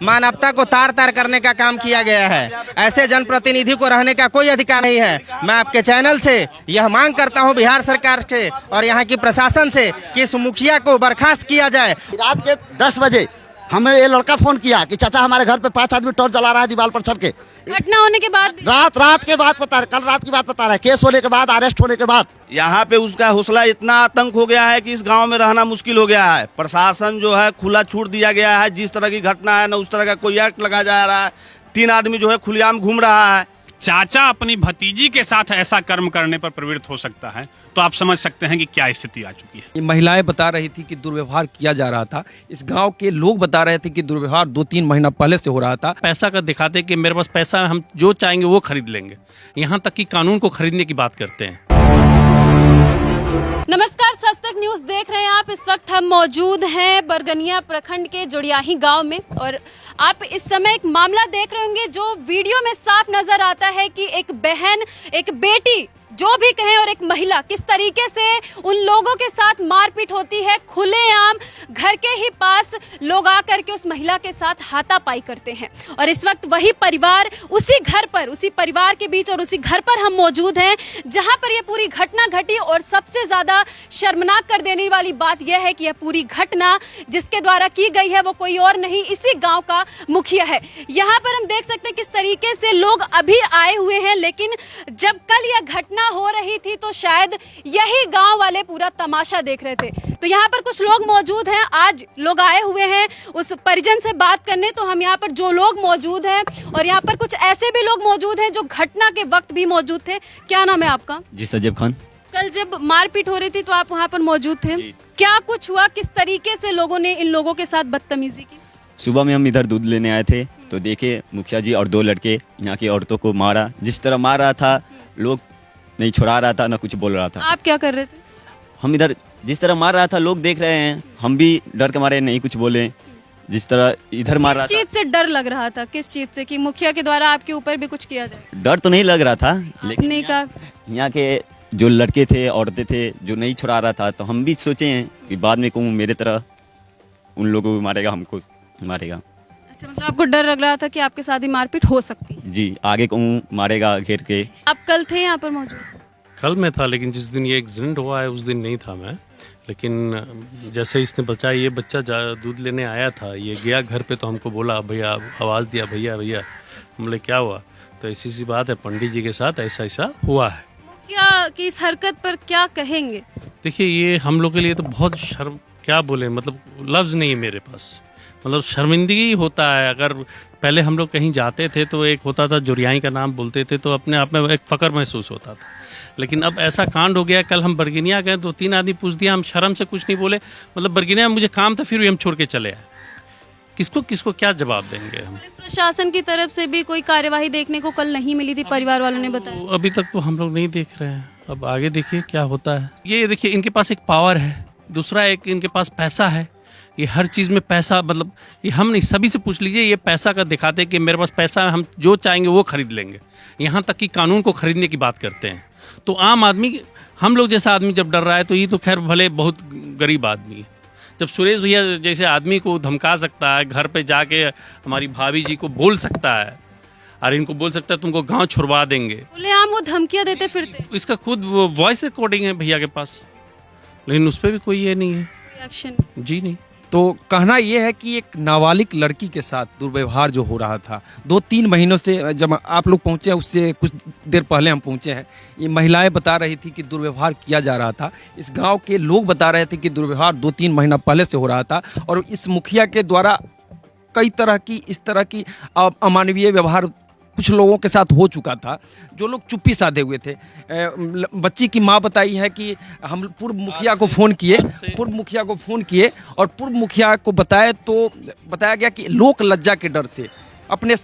मानवता को तार तार करने का काम किया गया है। ऐसे जनप्रतिनिधि को रहने का कोई अधिकार नहीं है। मैं आपके चैनल से यह मांग करता हूं बिहार सरकार से और यहाँ की प्रशासन से कि इस मुखिया को बर्खास्त किया जाए। रात के 10 बजे हमें ये लड़का फोन किया कि चाचा हमारे घर पे 5 आदमी टॉर्च जला रहा है दीवार पर चढ़ के। घटना होने के बाद रात के बाद बता रहे, कल रात की बात बता रहा है, केस होने के बाद, अरेस्ट होने के बाद। यहाँ पे उसका हौसला इतना आतंक हो गया है कि इस गांव में रहना मुश्किल हो गया है। प्रशासन जो है खुला छूट दिया गया है। जिस तरह की घटना है न उस तरह का कोई एक्ट लगाया जा रहा है। 3 आदमी जो है खुलेआम घूम रहा है। चाचा अपनी भतीजी के साथ ऐसा कर्म करने पर प्रवृत्त हो सकता है तो आप समझ सकते हैं कि क्या स्थिति आ चुकी है। ये महिलाएं बता रही थी कि दुर्व्यवहार किया जा रहा था। इस गांव के लोग बता रहे थे कि दुर्व्यवहार 2-3 महीना पहले से हो रहा था। पैसा का दिखाते कि मेरे पास पैसा है, हम जो चाहेंगे वो खरीद लेंगे। यहाँ तक कि कानून को खरीदने की बात करते हैं। नमस्कार, सस्तक न्यूज देख रहे हैं आप। इस वक्त हम मौजूद हैं बरगनिया प्रखंड के जोड़ियाही गांव में और आप इस समय एक मामला देख रहे होंगे जो वीडियो में साफ नजर आता है कि एक बहन, एक बेटी जो भी कहें और एक महिला किस तरीके से उन लोगों के साथ मारपीट होती है। खुलेआम घर के ही पास लोग आकर के उस महिला के साथ हाथापाई करते हैं और इस वक्त वही परिवार उसी घर पर, उसी परिवार के बीच और उसी घर पर हम मौजूद हैं जहां पर यह पूरी घटना घटी। और सबसे ज्यादा शर्मनाक कर देने वाली बात यह है कि यह पूरी घटना जिसके द्वारा की गई है वो कोई और नहीं, इसी गांव का मुखिया है। यहाँ पर हम देख सकते हैं किस तरीके से लोग अभी आए हुए हैं, लेकिन जब कल यह घटना हो रही थी तो शायद यही गांव वाले पूरा तमाशा देख रहे थे। तो यहाँ पर कुछ लोग मौजूद हैं, आज लोग आए हुए हैं उस परिजन से बात करने। तो हम यहाँ पर जो लोग मौजूद हैं और यहाँ पर कुछ ऐसे भी लोग मौजूद हैं जो घटना के वक्त भी मौजूद थे। क्या नाम है आपका? जी सजेब खान। कल जब मारपीट हो रही थी तो आप वहाँ पर मौजूद थे, क्या कुछ हुआ? किस तरीके से लोगों ने इन लोगों के साथ बदतमीजी की? सुबह में हम इधर दूध लेने आए थे तो देखे मुखिया जी और 2 लड़के यहाँ की औरतों को मारा। जिस तरह मार रहा था, लोग नहीं छुड़ा रहा था, ना कुछ बोल रहा था। आप क्या कर रहे थे? हम इधर जिस तरह मार रहा था लोग देख रहे हैं, हम भी डर के मारे नहीं कुछ बोले। जिस तरह इधर मार रहा था। किस चीज से डर लग रहा था? किस चीज से कि मुखिया के द्वारा आपके ऊपर भी कुछ किया जाए? डर तो नहीं लग रहा था, लेकिन यहाँ के जो लड़के थे, औरतें थे, जो नहीं छुड़ा रहा था, तो हम भी सोचे हैं कि बाद में कहूँ मेरे तरह उन लोगों को मारेगा, हमको मारेगा। अच्छा, मतलब आपको डर लग रहा था कि आपके साथ ही मारपीट हो सकती है? जी, आगे कहूँ मारेगा घेर के। आप कल थे यहाँ पर मौजूद? कल मैं था, लेकिन जिस दिन ये एक्सीडेंट हुआ है उस दिन नहीं था मैं। लेकिन जैसे इसने बताया, ये बच्चा दूध लेने आया था, ये गया घर पे तो हमको बोला, भैया आवाज़ दिया, भैया भैया। हम बोले क्या हुआ? तो ऐसी सी बात है, पंडित जी के साथ ऐसा ऐसा हुआ है। मुखिया की इस हरकत पर क्या कहेंगे? देखिए, ये हम लोग के लिए तो बहुत शर्म, क्या बोले, मतलब लफ्ज़ नहीं है मेरे पास। मतलब शर्मिंदगी होता है। अगर पहले हम लोग कहीं जाते थे तो एक होता था, जोड़ियाही का नाम बोलते थे तो अपने आप में एक फ़ख्र महसूस होता था। लेकिन अब ऐसा कांड हो गया। कल हम बरगनिया गए, 2-3 आदमी पूछ दिया, हम शर्म से कुछ नहीं बोले। मतलब बरगनिया में मुझे काम था, फिर भी हम छोड़ के चले आए। किसको किसको क्या जवाब देंगे हम? पुलिस प्रशासन की तरफ से भी कोई कार्यवाही देखने को कल नहीं मिली थी, परिवार वालों ने बताया। तो अभी तक तो हम लोग नहीं देख रहे हैं, अब आगे देखिए क्या होता है। ये देखिए, इनके पास एक पावर है, दूसरा एक इनके पास पैसा है। ये हर चीज़ में पैसा, मतलब ये हम नहीं, सभी से पूछ लीजिए, ये पैसा का दिखाते कि मेरे पास पैसा है, हम जो चाहेंगे वो खरीद लेंगे। यहाँ तक कि कानून को खरीदने की बात करते हैं। तो आम आदमी, हम लोग जैसा आदमी जब डर रहा है तो ये तो खैर भले बहुत गरीब आदमी है। जब सुरेश भैया जैसे आदमी को धमका सकता है, घर पे जाके हमारी भाभी जी को बोल सकता है और इनको बोल सकता है तुमको गांव छुड़वा देंगे, खुलेआम वो धमकियां देते फिरते। इसका खुद वॉइस रिकॉर्डिंग है भैया के पास, लेकिन उस पर भी कोई ये नहीं है, एक्शन जी नहीं। तो कहना यह है कि एक नाबालिग लड़की के साथ दुर्व्यवहार जो हो रहा था 2-3 महीनों से, जब आप लोग पहुंचे उससे कुछ देर पहले हम पहुंचे हैं, ये महिलाएं बता रही थी कि दुर्व्यवहार किया जा रहा था। इस गांव के लोग बता रहे थे कि दुर्व्यवहार 2-3 महीना पहले से हो रहा था और इस मुखिया के द्वारा कई तरह की इस तरह की अमानवीय व्यवहार कुछ लोगों के साथ हो चुका था, जो लोग चुप्पी साधे हुए थे। बच्ची की माँ बताई है कि हम पूर्व मुखिया को फ़ोन किए और पूर्व मुखिया को बताया गया कि लोक लज्जा के डर से अपने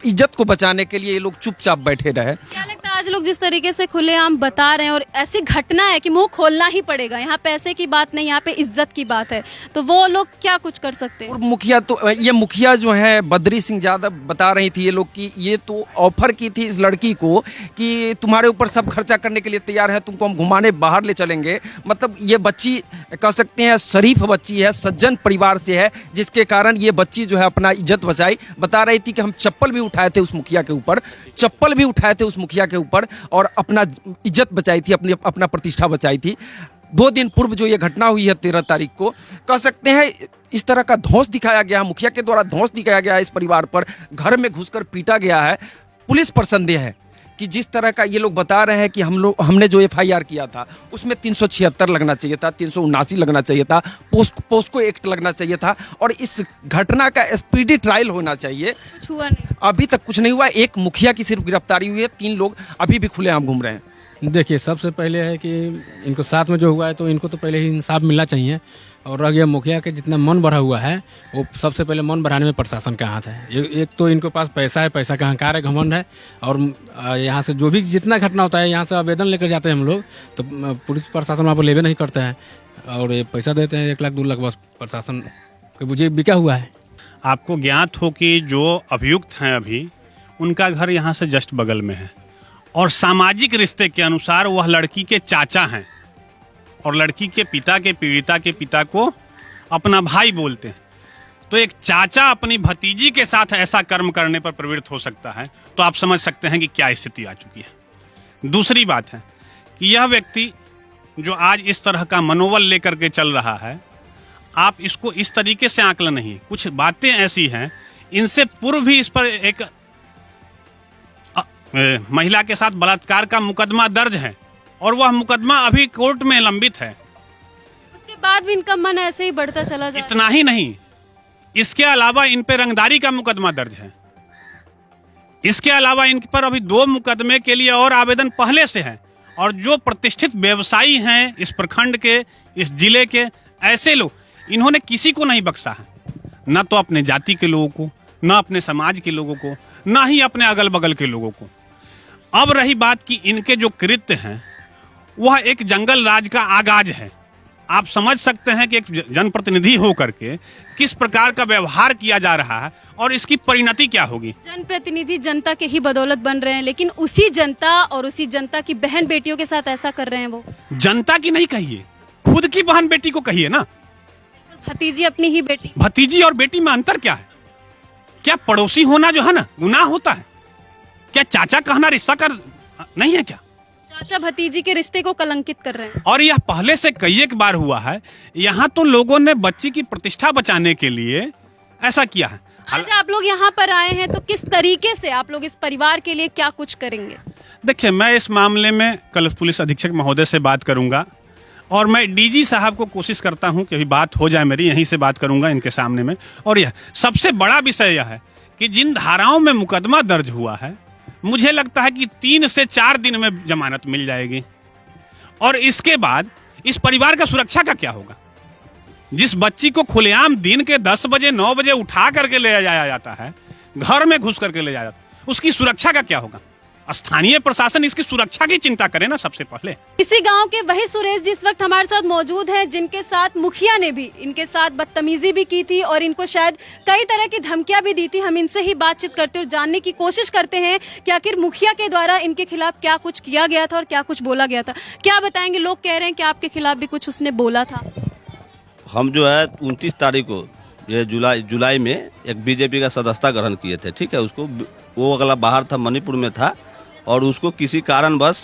इज्जत को बचाने के लिए ये लोग चुपचाप बैठे रहे। क्या लगता है आज लोग जिस तरीके से खुलेआम बता रहे हैं और ऐसी घटना है कि मुंह खोलना ही पड़ेगा, यहाँ पैसे की बात नहीं, यहाँ पे इज्जत की बात है, तो वो लोग क्या कुछ कर सकते हैं? और मुखिया तो ये मुखिया जो है बद्री सिंह यादव बता रही थी ये लोग कि ये तो ऑफर की थी इस लड़की को कि तुम्हारे ऊपर सब खर्चा करने के लिए तैयार है, तुमको हम घुमाने बाहर ले चलेंगे। मतलब ये बच्ची कह सकते हैं शरीफ बच्ची है, सज्जन परिवार से है, जिसके कारण ये बच्ची जो है अपना इज्जत बचाई। बता रही थी कि हम चप्पल भी उठाए थे उस मुखिया के ऊपर, चप्पल भी उठाए थे उस मुखिया के ऊपर और अपना इज्जत बचाई थी, अपना प्रतिष्ठा बचाई थी। 2 दिन पूर्व जो ये घटना हुई है 13 तारीख को, कह सकते हैं इस तरह का धौंस दिखाया गया, मुखिया के द्वारा धौंस दिखाया गया है इस परिवार पर, घर में घुसकर पीटा गया है। पुलिस पर संदेह है कि जिस तरह का ये लोग बता रहे हैं कि हमने जो FIR किया था उसमें 376 लगना चाहिए था, 379 लगना चाहिए था, पोस्को एक्ट लगना चाहिए था और इस घटना का स्पीडी ट्रायल होना चाहिए। कुछ हुआ नहीं, अभी तक कुछ नहीं हुआ। एक मुखिया की सिर्फ गिरफ्तारी हुई है, 3 लोग अभी भी खुलेआम घूम रहे हैं। देखिए, सबसे पहले है कि इनको साथ में जो हुआ है तो इनको तो पहले ही इंसाफ मिलना चाहिए। और रह गया मुखिया के जितना मन बढ़ा हुआ है, वो सबसे पहले मन बढ़ाने में प्रशासन का हाथ है। एक तो इनको पास पैसा है, पैसा का अहंकार है, घमंड है। और यहाँ से जो भी जितना घटना होता है यहाँ से आवेदन लेकर जाते हैं हम लोग, तो पुलिस प्रशासन वहाँ पर लेवे नहीं करते हैं और ये पैसा देते हैं 1 लाख 2 लाख, बस प्रशासन को मुझे बिका हुआ है। आपको ज्ञात हो कि जो अभियुक्त हैं अभी, उनका घर यहाँ से जस्ट बगल में है और सामाजिक रिश्ते के अनुसार वह लड़की के चाचा हैं और लड़की के पिता के पीड़िता के पिता को अपना भाई बोलते हैं। तो एक चाचा अपनी भतीजी के साथ ऐसा कर्म करने पर प्रवृत्त हो सकता है, तो आप समझ सकते हैं कि क्या स्थिति आ चुकी है। दूसरी बात है कि यह व्यक्ति जो आज इस तरह का मनोबल लेकर के चल रहा है, आप इसको इस तरीके से आंकलन नहीं। कुछ बातें ऐसी हैं, इनसे पूर्व भी इस पर एक महिला के साथ बलात्कार का मुकदमा दर्ज है और वह मुकदमा अभी कोर्ट में लंबित है। उसके बाद भी इनका मन ऐसे ही बढ़ता चला जा रहा है। इतना ही नहीं, इसके अलावा इन पे रंगदारी का मुकदमा दर्ज है। इसके अलावा इन पर अभी 2 मुकदमे के लिए और आवेदन पहले से है। और जो प्रतिष्ठित व्यवसायी हैं इस प्रखंड के, इस जिले के, ऐसे लोग, इन्होंने किसी को नहीं बख्शा है, न तो अपने जाति के लोगों को, न अपने समाज के लोगों को, न ही अपने अगल बगल के लोगों को। अब रही बात कि इनके जो कृत्य हैं वह एक जंगल राज का आगाज है। आप समझ सकते हैं कि एक जनप्रतिनिधि होकर के किस प्रकार का व्यवहार किया जा रहा है और इसकी परिणति क्या होगी। जनप्रतिनिधि जनता के ही बदौलत बन रहे हैं, लेकिन उसी जनता और उसी जनता की बहन बेटियों के साथ ऐसा कर रहे हैं। वो जनता की नहीं कहिए, खुद की बहन बेटी को कहिए ना। भतीजी अपनी ही बेटी। भतीजी और बेटी में अंतर क्या है? क्या पड़ोसी होना जो है ना गुनाह होता है? क्या चाचा कहना रिश्ता का नहीं है? क्या चाचा भतीजी के रिश्ते को कलंकित कर रहे हैं? और यह पहले से कई एक बार हुआ है। यहाँ तो लोगों ने बच्ची की प्रतिष्ठा बचाने के लिए ऐसा किया है। आज आप लोग यहाँ पर आए हैं तो किस तरीके से आप लोग इस परिवार के लिए क्या कुछ करेंगे? देखिए, मैं इस मामले में कल पुलिस अधीक्षक महोदय से बात करूंगा और मैं DG साहब को कोशिश करता हूं कि अभी बात हो जाए मेरी, यहीं से बात करूंगा इनके सामने में। और यह सबसे बड़ा विषय यह है कि जिन धाराओं में मुकदमा दर्ज हुआ है, मुझे लगता है कि 3 से 4 दिन में जमानत मिल जाएगी। और इसके बाद इस परिवार का सुरक्षा का क्या होगा? जिस बच्ची को खुलेआम दिन के 10 बजे 9 बजे उठा करके ले जाया जाता है, घर में घुस करके ले जाया जाता है, उसकी सुरक्षा का क्या होगा? स्थानीय प्रशासन इसकी सुरक्षा की चिंता करे ना सबसे पहले। इसी गांव के वही सुरेश जिस वक्त हमारे साथ मौजूद हैं, जिनके साथ मुखिया ने भी इनके साथ बदतमीजी भी की थी और इनको शायद कई तरह की धमकियां भी दी थी। हम इनसे ही बातचीत करते और जानने की कोशिश करते हैं कि आखिर मुखिया के द्वारा इनके खिलाफ क्या कुछ किया गया था और क्या कुछ बोला गया था। क्या बताएंगे? लोग कह रहे हैं कि आपके खिलाफ भी कुछ उसने बोला था। हम जो है 29 तारीख को ये जुलाई में एक बीजेपी का सदस्यता ग्रहण किए थे। ठीक है, उसको वो अगला बाहर था, मणिपुर में था और उसको किसी कारण बस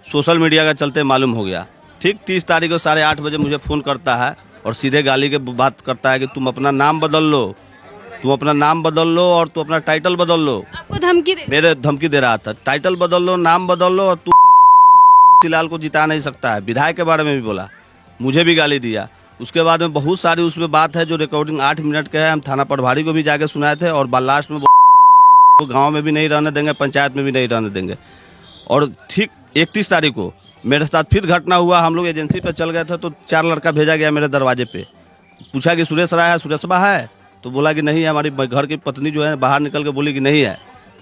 सोशल मीडिया का चलते मालूम हो गया। ठीक 30 तारीख को 8:30 बजे मुझे फ़ोन करता है और सीधे गाली के बात करता है कि तुम अपना नाम बदल लो, तुम अपना नाम बदल लो और तुम अपना टाइटल बदल लो। आपको धमकी दे? मेरे धमकी दे रहा था, टाइटल बदल लो, नाम बदल लो और तू फिलहाल को जिता नहीं सकता है। विधायक के बारे में भी बोला, मुझे भी गाली दिया। उसके बाद में बहुत सारी उसमें बात है जो रिकॉर्डिंग 8 मिनट के है। हम थाना प्रभारी को भी जाके सुनाए थे और लास्ट में वो गांव में भी नहीं रहने देंगे, पंचायत में भी नहीं रहने देंगे। और ठीक 31 तारीख को मेरे साथ फिर घटना हुआ। हम लोग एजेंसी पे चल गए थे तो 4 लड़का भेजा गया मेरे दरवाजे पे। पूछा कि सुरेश राय है, सुरेशबा है? तो बोला कि नहीं है। हमारी घर की पत्नी जो है बाहर निकल के बोली कि नहीं है।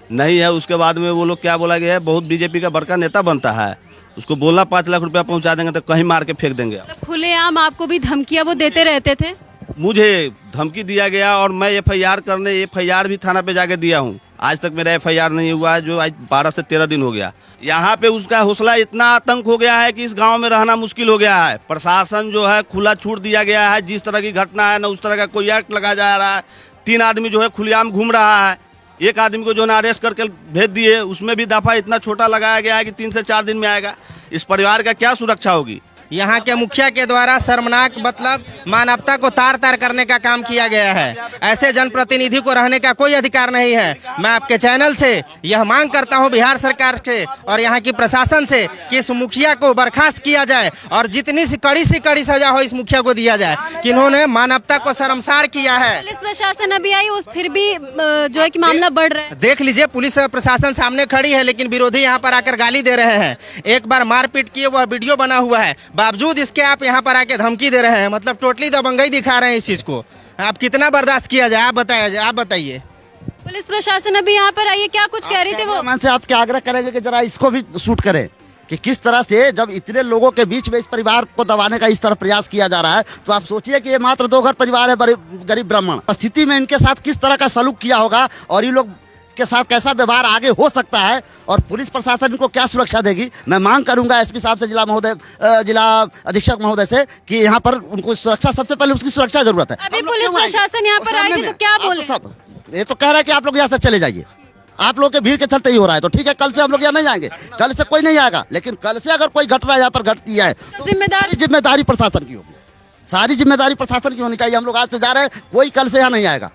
नहीं है। उसके बाद में वो लोग क्या बोला गया है, बहुत बीजेपी का बड़का नेता बनता है, उसको बोला 5 लाख रुपया पहुंचा देंगे तो कहीं मार के फेंक देंगे। खुलेआम आपको भी धमकियां वो देते रहते थे? मुझे धमकी दिया गया और मैं एफआईआर भी थाना पे जाके दिया हूँ। आज तक मेरा एफआईआर नहीं हुआ है, जो आज 12 से 13 दिन हो गया। यहाँ पे उसका हौसला इतना आतंक हो गया है कि इस गांव में रहना मुश्किल हो गया है। प्रशासन जो है खुला छूट दिया गया है, जिस तरह की घटना है ना उस तरह का कोई एक्ट लगा जा रहा है। 3 आदमी जो है खुलेआम घूम रहा है, एक आदमी को जो है अरेस्ट करके भेज दिए, उसमें भी दफा इतना छोटा लगाया गया है कि 3 से 4 दिन में आएगा। इस परिवार का क्या सुरक्षा होगी? यहाँ के मुखिया के द्वारा शर्मनाक मतलब मानवता को तार तार करने का काम किया गया है। ऐसे जनप्रतिनिधि को रहने का कोई अधिकार नहीं है। मैं आपके चैनल से यह मांग करता हूँ बिहार सरकार से और यहाँ की प्रशासन से कि इस मुखिया को बर्खास्त किया जाए और जितनी सी कड़ी सजा हो इस मुखिया को दिया जाए कि इन्होंने मानवता को शर्मसार किया है। पुलिस प्रशासन अभी आई, उस फिर भी जो है कि मामला बढ़ रहा है। देख लीजिए, पुलिस प्रशासन सामने खड़ी है लेकिन विरोधी यहाँ पर आकर गाली दे रहे हैं। एक बार मारपीट किए, वह वीडियो बना हुआ है, बावजूद इसके आप यहाँ पर आके धमकी दे रहे हैं। मतलब टोटली दबंगई दिखा रहे हैं इस चीज को। आप कितना बर्दाश्त किया जाए? आप बताइए। पुलिस प्रशासन अभी यहाँ पर आई, क्या कुछ कह रही थी वो? मन से आप क्या आग्रह करेंगे कि जरा इसको भी शूट करें कि किस तरह से जब इतने लोगों के बीच में इस परिवार को दबाने का इस तरह प्रयास किया जा रहा है, तो आप सोचिए कि ये मात्र 2 घर परिवार है, गरीब ब्राह्मण स्थिति में इनके साथ किस तरह का सलूक किया होगा और ये लोग के साथ कैसा व्यवहार आगे हो सकता है और पुलिस प्रशासन इनको क्या सुरक्षा देगी। मैं मांग करूंगा एसपी साहब से, जिला अधीक्षक महोदय से कि यहाँ पर उनको सुरक्षा, सबसे पहले उसकी सुरक्षा जरूरत है। अभी पुलिस प्रशासन यहाँ पर आई थी तो क्या बोले? ये तो कह रहा है कि आप लोग यहाँ से चले जाइए, आप लोग के भीड़ के चलते ही हो रहा है। तो ठीक है, कल से हम लोग यहाँ नहीं जाएंगे, कल से कोई नहीं आएगा, लेकिन कल से अगर कोई घटना यहाँ पर घटती है तो जिम्मेदारी प्रशासन की होगी, सारी जिम्मेदारी प्रशासन की होनी चाहिए। हम लोग आज से जा रहे हैं, कोई कल से यहाँ नहीं आएगा।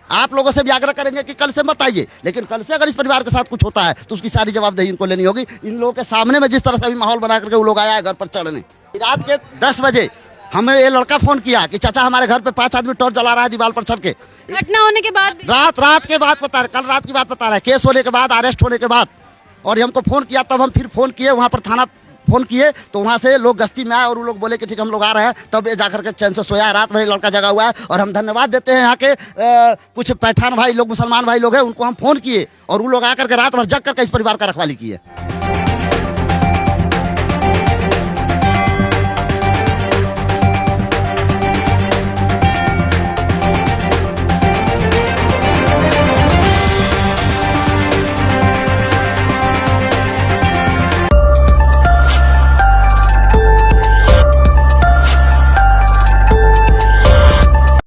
आप लोगों से भी आग्रह करेंगे कि कल से मत आइए, लेकिन कल से अगर इस परिवार के साथ कुछ होता है तो उसकी सारी जवाबदेही इनको लेनी होगी। इन लोगों के सामने में जिस तरह से अभी माहौल बना करके वो लोग आया है घर पर चढ़ने। रात के 10 बजे हमें ये लड़का फोन किया कि चाचा हमारे घर पे 5 आदमी टॉर्च जला रहा है दीवार पर चढ़ के। घटना होने के बाद रात के बाद बता रहे, कल रात की बात बता रहा है, केस होने के बाद, अरेस्ट होने के बाद। और हमको फोन किया, तब हम फिर फोन किए वहाँ पर, थाना फोन किए तो वहाँ से लोग गश्ती में आए और वो लोग बोले कि ठीक हम लोग आ रहे हैं। तब ये जाकर के चैन से सोया। रात भर लड़का जगा हुआ है और हम धन्यवाद देते हैं यहाँ के कुछ पैठान भाई लोग, मुसलमान भाई लोग हैं, उनको हम फोन किए और वो लोग आकर के रात भर जग करके इस परिवार का रखवाली किए।